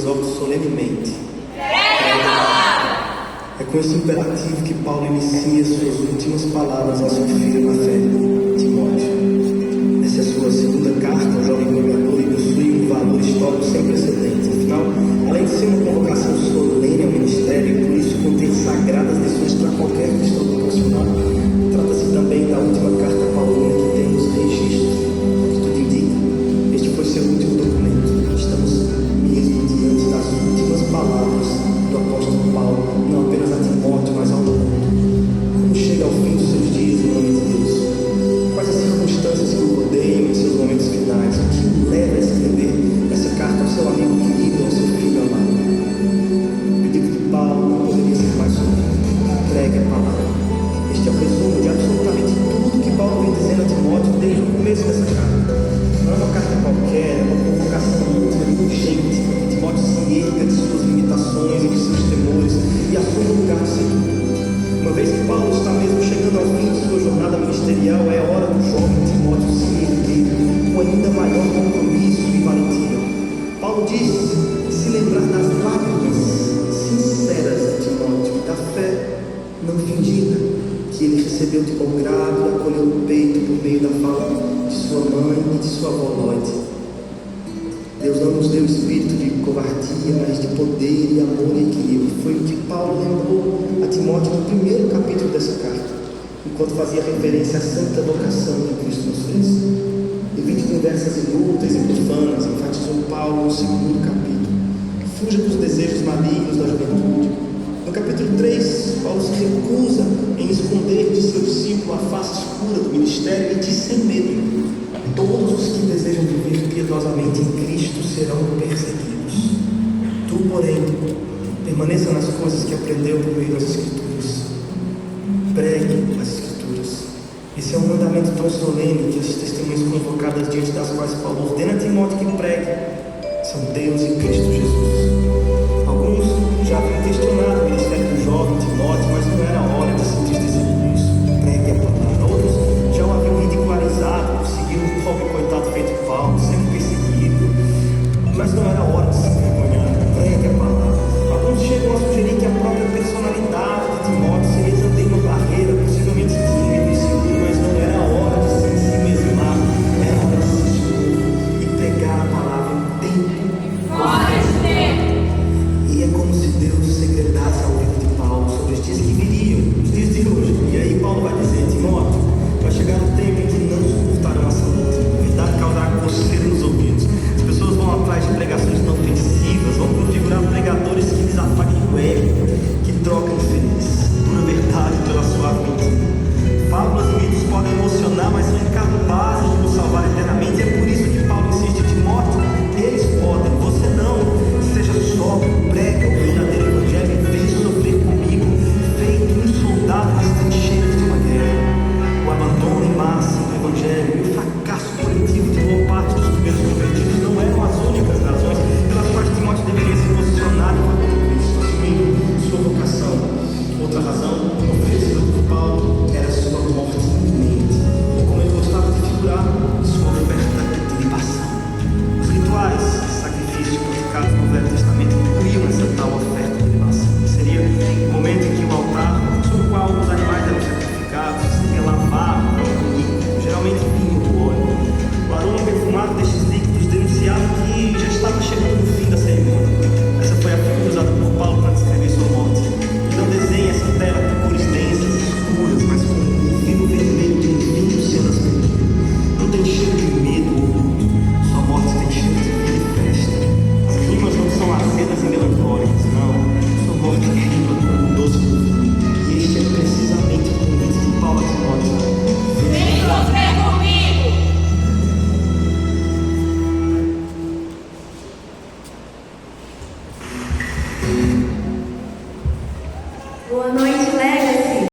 exorto solenemente. É com esse imperativo que Paulo inicia suas últimas palavras ao seu filho na fé, Timóteo. Essa é a sua segunda carta ao jovem pregador e possui um valor histórico sem precedentes. Afinal, além de ser uma convocação solene ao ministério e por isso contém sagradas lições para qualquer cristão vocacional, trata-se também da última carta paulina que temos registro. Que tudo indica, este foi seu último documento. Estamos mesmo diante das últimas palavras do apóstolo Paulo, não apenas a Timóteo, mas ao mundo. Como chega ao fim dos seus dias em nome de Deus? Quais as circunstâncias que o rodeiam em seus momentos finais? O que o leva a escrever essa carta ao seu amigo querido, ao seu filho amado? Eu digo que Paulo não poderia ser mais sublime. Entregue a palavra. Este é o resumo de absolutamente tudo que Paulo vem dizendo a Timóteo desde o começo dessa carta. Não é uma carta qualquer, é uma convocação íntima e urgente para que Timóteo se erga de suas limitações e de seus temores e assuma o lugar de segundo. Uma vez que Paulo está mesmo chegando ao fim de sua jornada ministerial, é hora do jovem Timóteo se erguer com ainda maior compromisso e valentia. Paulo diz: se lembrar das lágrimas sinceras de Timóteo, da fé não fingida que ele recebeu de bom grado e acolheu no peito por meio da fala de sua mãe e de sua avó Lloyd. Deus não nos deu espírito de covardia, mas de poder e amor e equilíbrio. Foi o que Paulo lembrou a Timóteo no primeiro capítulo dessa carta, enquanto fazia referência à santa vocação que Cristo nos fez. Evite conversas inúteis e profanas, enfatizou Paulo no segundo capítulo. Fuja dos desejos malignos da juventude. No capítulo 3, Paulo se recusa em esconder de seu discípulo a face escura do ministério e diz sem medo: todos os que desejam viver piedosamente em Cristo serão perseguidos. Tu, porém, permaneça nas coisas que aprendeu por meio das Escrituras. Pregue as Escrituras. Esse é um mandamento tão solene que as testemunhas convocadas diante das quais Paulo ordena a Timóteo que pregue são Deus e Cristo Jesus. Alguns já haviam questionado o ministério do jovem Timóteo, mas não era